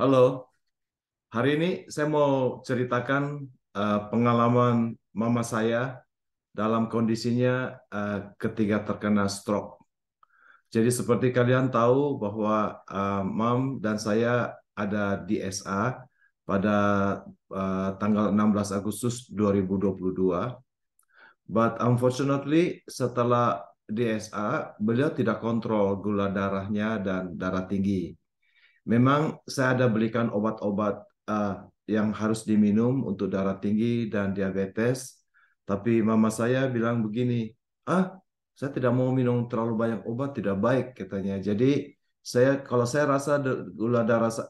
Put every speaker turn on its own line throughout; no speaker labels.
Halo, hari ini saya mau ceritakan pengalaman mama saya dalam kondisinya ketika terkena stroke. Jadi seperti kalian tahu bahwa Mam dan saya ada di SA pada tanggal 16 Agustus 2022. But unfortunately setelah di SA beliau tidak kontrol gula darahnya dan darah tinggi. Memang saya ada belikan obat-obat yang harus diminum untuk darah tinggi dan diabetes, tapi mama saya bilang begini, saya tidak mau minum terlalu banyak obat, tidak baik katanya. Jadi kalau saya rasa gula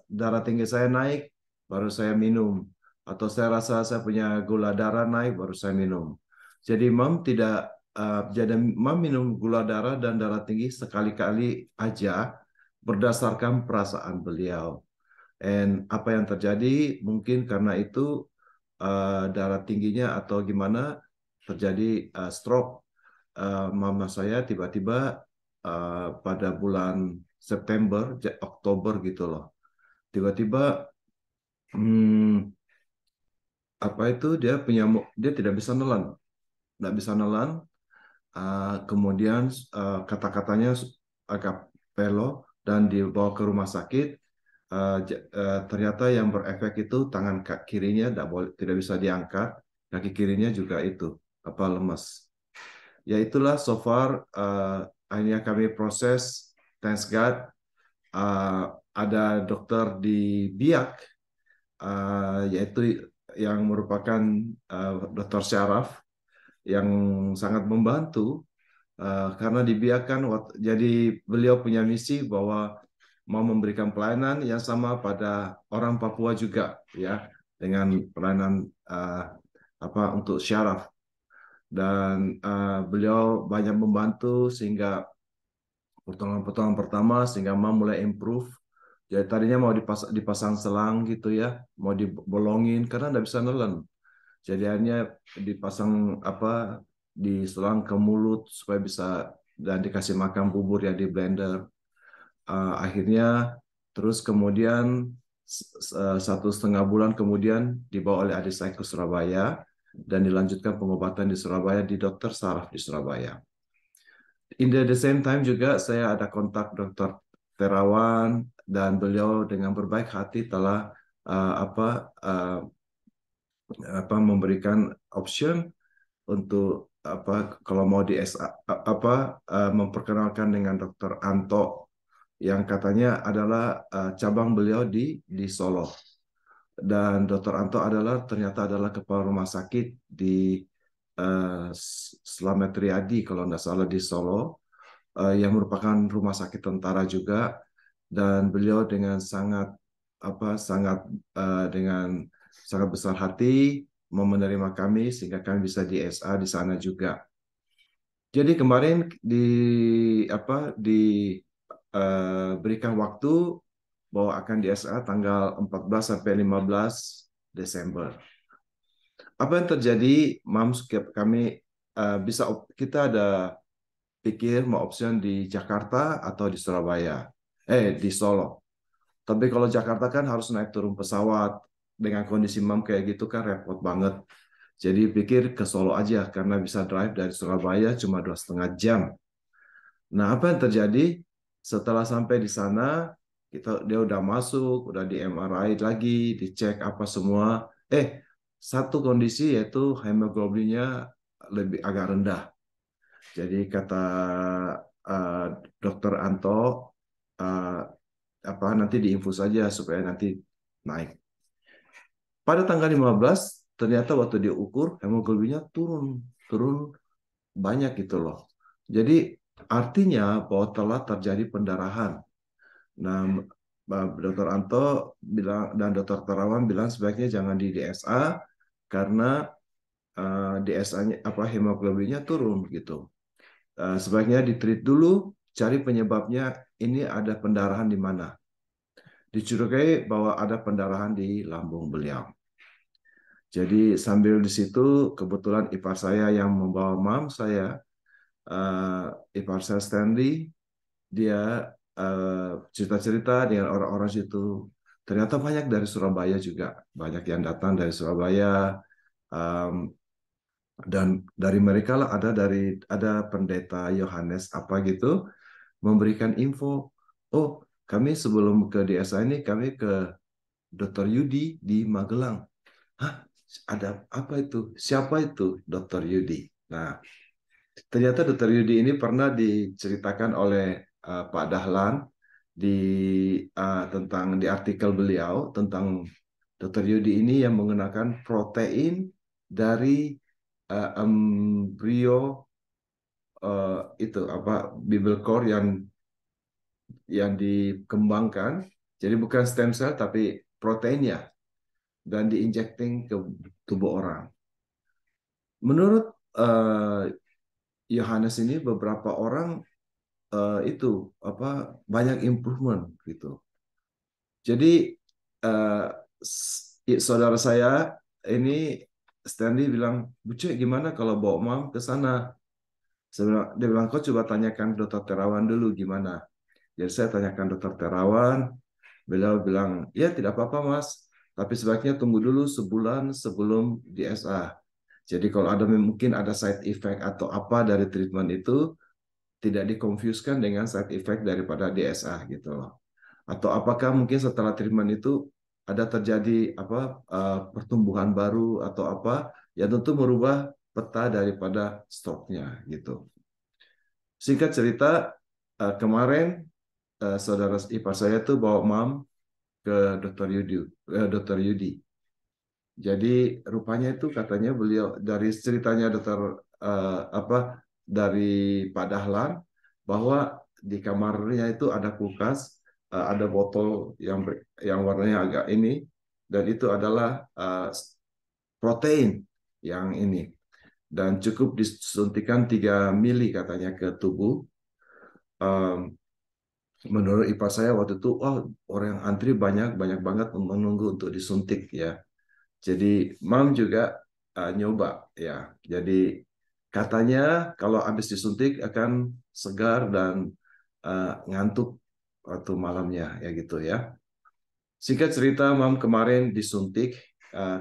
darah tinggi saya naik, baru saya minum, atau saya rasa saya punya gula darah naik, baru saya minum. Jadi mam minum gula darah dan darah tinggi sekali-kali aja berdasarkan perasaan beliau. Dan apa yang terjadi mungkin karena itu darah tingginya atau gimana terjadi stroke. Mama saya tiba-tiba pada bulan September, Oktober gitu loh. Tiba-tiba hmm, apa itu dia tidak bisa nelan, tidak bisa nelan. Kemudian kata-katanya agak pelo dan dibawa ke rumah sakit. Ternyata yang berefek itu tangan kirinya tidak bisa diangkat, kaki kirinya juga itu apa lemas. Ya itulah so far akhirnya kami proses, thanks God. Ada dokter di Biak, yaitu yang merupakan dokter syaraf yang sangat membantu. Karena dibiarkan, jadi beliau punya misi bahwa mau memberikan pelayanan yang sama pada orang Papua juga, ya, dengan pelayanan apa untuk syaraf. Dan beliau banyak membantu sehingga pertolongan-pertolongan pertama sehingga mau mulai improve. Jadi tadinya mau dipasang selang gitu ya, mau dibolongin karena nggak bisa nelen. Jadi akhirnya dipasang apa di selang ke mulut supaya bisa dan dikasih makan bubur yang di blender. Akhirnya terus kemudian 1,5 bulan kemudian dibawa oleh adik saya ke Surabaya dan dilanjutkan pengobatan di Surabaya di dokter saraf di Surabaya. In the same time juga saya ada kontak dokter Terawan dan beliau dengan berbaik hati telah memberikan option untuk kalau mau di SA memperkenalkan dengan Dokter Anto yang katanya adalah cabang beliau di Solo, dan Dokter Anto ternyata adalah kepala rumah sakit di Slamet Riyadi kalau tidak salah di Solo, yang merupakan rumah sakit tentara juga, dan beliau dengan sangat dengan sangat besar hati mau menerima kami sehingga kami bisa di SA di sana juga. Jadi kemarin diberikan waktu bahwa akan di SA tanggal 14 sampai 15 Desember. Apa yang terjadi, Mams, kami kita ada pikir mau option di Jakarta atau di Surabaya, di Solo. Tapi kalau Jakarta kan harus naik turun pesawat. Dengan kondisi Mam kayak gitu kan repot banget. Jadi pikir ke Solo aja karena bisa drive dari Surabaya cuma 2,5 jam. Nah, apa yang terjadi setelah sampai di sana, dia udah masuk, udah di MRI lagi, dicek apa semua. Satu kondisi yaitu hemoglobinnya lebih agak rendah. Jadi kata uh, Dokter Anto, uh, nanti diinfus saja supaya nanti naik. Pada tanggal 15 ternyata waktu diukur hemoglobinnya turun, turun banyak gitu loh. Jadi artinya bahwa telah terjadi pendarahan. Nah, Dokter Anto bilang dan Dokter Terawan bilang sebaiknya jangan di DSA karena DSA-nya hemoglobinnya turun gitu. Sebaiknya ditreat dulu, cari penyebabnya. Ini ada pendarahan di mana? Dicurigai bahwa ada pendarahan di lambung beliau. Jadi sambil di situ kebetulan ipar saya yang membawa mam saya, ipar saya Stanley, dia cerita-cerita dengan orang-orang situ. ternyata banyak dari Surabaya juga, banyak yang datang dari Surabaya. um, dan dari mereka lah ada pendeta Yohanes apa gitu memberikan info. Oh, kami sebelum ke DSA ini kami ke Dr. Yudi di Magelang. Hah? Ada apa itu? Siapa itu Dr. Yudi? Nah, ternyata Dr. Yudi ini pernah diceritakan oleh Pak Dahlan di tentang di artikel beliau tentang Dr. Yudi ini yang menggunakan protein dari embrio itu apa Bible core yang dikembangkan. Jadi bukan stem cell tapi proteinnya dan diinjecting ke tubuh orang. Menurut Yohanes ini beberapa orang itu apa banyak improvement gitu. Jadi eh, saudara saya ini Stanley bilang, Buce gimana kalau bawa mam ke sana? Dia bilang, kau coba tanyakan Dokter Terawan dulu gimana. Jadi saya tanyakan Dokter Terawan, beliau bilang, ya tidak apa-apa Mas, tapi sebaiknya tunggu dulu sebulan sebelum DSA. Jadi kalau ada mungkin ada side effect atau apa dari treatment itu, tidak dikonfuskan dengan side effect daripada DSA gitu loh. Atau apakah mungkin setelah treatment itu ada terjadi apa pertumbuhan baru atau apa yang tentu merubah peta daripada stoknya gitu. Singkat cerita kemarin saudara ipar saya tuh bawa mam ke Dokter Yudi, Dokter Yudi. Jadi rupanya itu katanya beliau dari ceritanya dokter apa dari Pak Dahlan bahwa di kamarnya itu ada kulkas, ada botol yang warnanya agak ini dan itu adalah protein yang ini dan cukup disuntikan 3 mili katanya ke tubuh. Um, Menurut ipar saya waktu itu, oh orang yang antri banyak banget menunggu untuk disuntik ya. Jadi Mam juga nyoba ya. Jadi katanya kalau habis disuntik akan segar dan ngantuk waktu malamnya ya gitu ya. Singkat cerita Mam kemarin disuntik,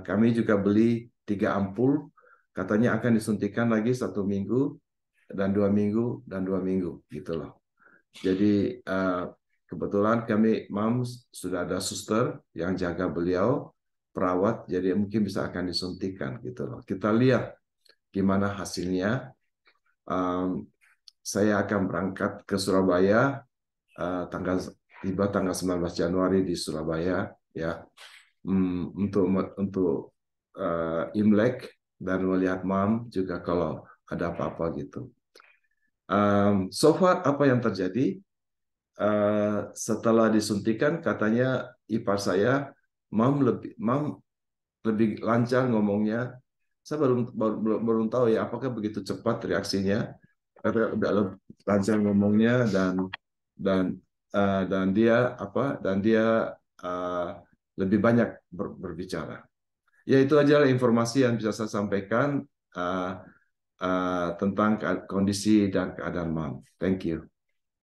kami juga beli 3 ampul. Katanya akan disuntikan lagi 1 minggu dan 2 minggu dan 2 minggu gitu loh. Jadi kebetulan kami Mam sudah ada suster yang jaga beliau, perawat, jadi mungkin bisa akan disuntikan gitu loh. Kita lihat gimana hasilnya. Saya akan berangkat ke Surabaya tanggal tiba tanggal 19 Januari di Surabaya ya untuk Imlek dan melihat Mam juga kalau ada apa-apa gitu. So far apa yang terjadi? Setelah disuntikan katanya ipar saya mam lebih lancar ngomongnya. Saya baru tahu ya apakah begitu cepat reaksinya. Karena udah lancar ngomongnya dan dan dia lebih banyak berbicara. Ya itu aja informasi yang bisa saya sampaikan tentang kondisi dan keadaan mam. Thank you.